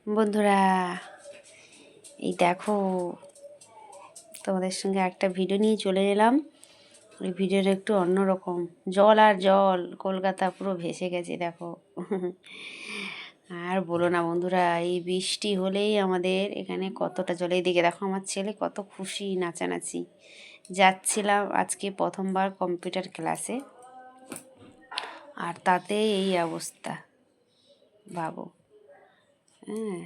বন্ধুরা এই দেখো তোমাদের সঙ্গে একটা ভিডিও নিয়ে চলে এলাম। ওই ভিডিওটা একটু অন্যরকম, জল আর জল, কলকাতা পুরো ভেসে গেছে দেখো। আর বলো না বন্ধুরা, এই বৃষ্টি হলেই আমাদের এখানে কতটা জল। এইদিকে দেখো আমার ছেলে কত খুশি, নাচানাচি। যাচ্ছিলাম আজকে প্রথমবার কম্পিউটার ক্লাসে, আর তাতে এই অবস্থা ভাবো। হ্যাঁ,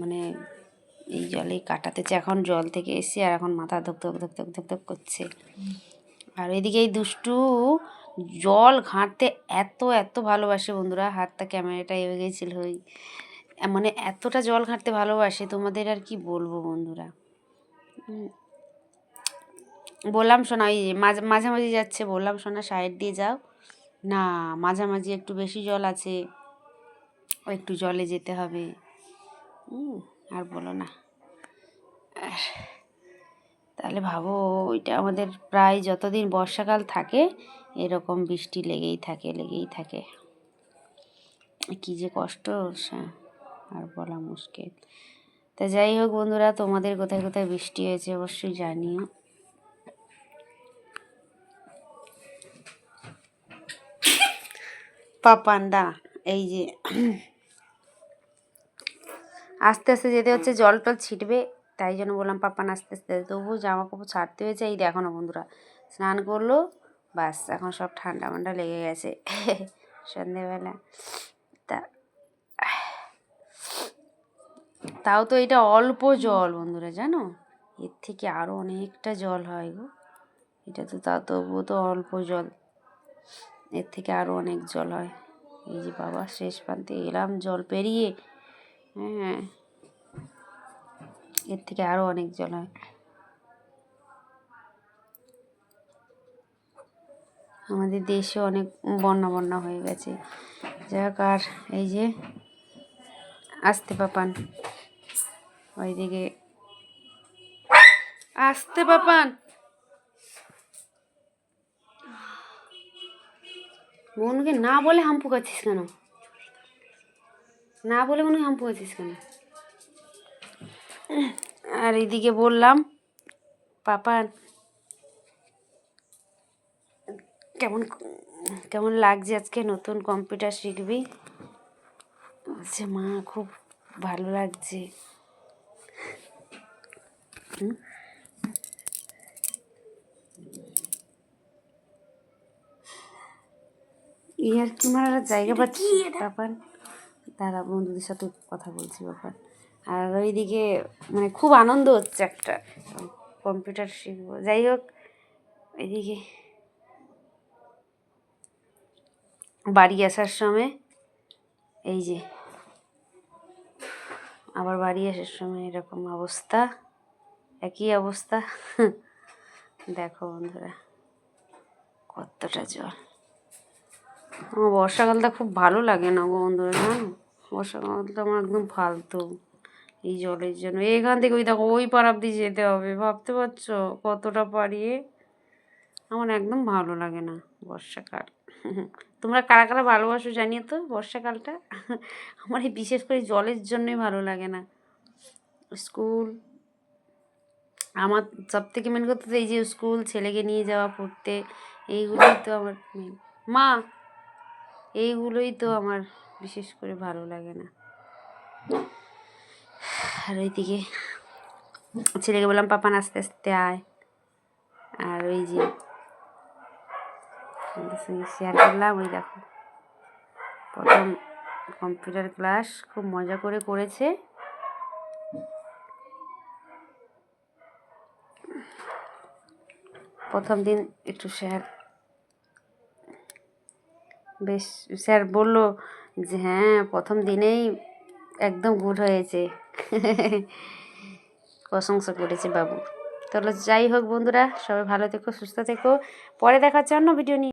মানে এই জলেই কাটাতেছে। এখন জল থেকে এসে আর এখন মাথা ধক ধক ধক ধক ধক ধক করছে। আর এদিকে এই দুষ্টু জল ঘাঁটতে এত এত ভালোবাসে বন্ধুরা, হাতটা ক্যামেরাটা এগিয়ে গেছিল ওই, মানে এতটা জল ঘাঁটতে ভালোবাসে, তোমাদের আর কি বলবো বন্ধুরা। বললাম শোনা, ওই মাঝামাঝি যাচ্ছে, বললাম শোনা সাইড দিয়ে যাও না, মাঝামাঝি একটু বেশি জল আছে, একটু জলে যেতে হবে। আর বলো না। তাহলে ভাবো, ওইটা আমাদের প্রায় যতদিন বর্ষাকাল থাকে এরকম বৃষ্টি লেগেই থাকে। কী যে কষ্ট, আর বলা মুশকিল। তা যাই হোক বন্ধুরা, তোমাদের কোথায় কোথায় বৃষ্টি হয়েছে অবশ্যই জানিও। পাপান্ডা এই যে আস্তে আস্তে যেতে হচ্ছে, জল টল ছিটবে, তাই জন্য বললাম পাপান আস্তে আস্তে। তবুও জামা কাপড় ছাড়তে হয়েছে। এই দেখো না বন্ধুরা, স্নান করলো, বাস এখন সব ঠান্ডা মান্ডা লেগে গেছে সন্ধেবেলা। তাও তো এটা অল্প জল বন্ধুরা, জানো এর থেকে আরও অনেকটা জল হয় গো। এটা তো তবুও তো অল্প জল, এর থেকে আরও অনেক জল হয়। এই যে বাবা শেষ প্রান্তে এলাম জল পেরিয়ে। হ্যাঁ, এর থেকে আরও অনেক জল হয়। আমাদের দেশে অনেক বন্যা হয়ে গেছে। যাক, আর এই যে আসতে পাপান, ওইদিকে আসতে পাপান, মনুকে না বলে হাম্পু খাচ্ছিস কেন? না বলে মনুকে হাম্পু খাচ্ছিস কেন? আর এইদিকে বললাম পাপান, কেমন কেমন লাগছে আজকে নতুন কম্পিউটার শিখবি? বলছে মা খুব ভালো লাগছে। ইয়ার কি মারার জায়গা পাচ্ছি পাপান, তারা বন্ধুদের সাথে কথা বলছি ব্যাপার। আর ওইদিকে মানে খুব আনন্দ হচ্ছে, একটা কম্পিউটার শিখবো। যাই হোক, এদিকে বাড়ি আসার সময় এই যে আবার বাড়ি আসার সময় এরকম অবস্থা, একই অবস্থা। দেখো বন্ধুরা কতটা জল। আমার বর্ষাকালটা খুব ভালো লাগে না গো বন্ধুরা, জানো বর্ষাকালটা আমার একদম ফালতু এই জলের জন্য। এখান থেকে ওই দেখো ওই পার অব্দি যেতে হবে, ভাবতে পারছো কতটা পারিয়ে। আমার একদম ভালো লাগে না বর্ষাকাল। তোমরা কারা কারা ভালোবাসো জানিও তো বর্ষাকালটা। আমার এই বিশেষ করে জলের জন্যই ভালো লাগে না। স্কুল, আমার সব থেকে মেন কথা তো এই যে স্কুল, ছেলেকে নিয়ে যাওয়া পড়তে, এইগুলোই তো আমার মেন। মা, এইগুলোই তো আমার বিশেষ করে ভালো লাগে না। আর ওইদিকে ছেলেকে বললাম পাপান আস্তে আস্তে আয়। আর ওই যে আমাদের সঙ্গে শেয়ার করলাম, ওই দেখো প্রথম কম্পিউটার ক্লাস খুব মজা করে করেছে। প্রথম দিন একটু বেশ স্যার বললো যে হ্যাঁ প্রথম দিনেই একদম গুড হয়েছে, প্রশংসা করেছে বাবু। তাহলে যাই হোক বন্ধুরা, সবাই ভালো থেকো, সুস্থ থেকো। পরে দেখাচ্ছে অন্য ভিডিও নিয়ে।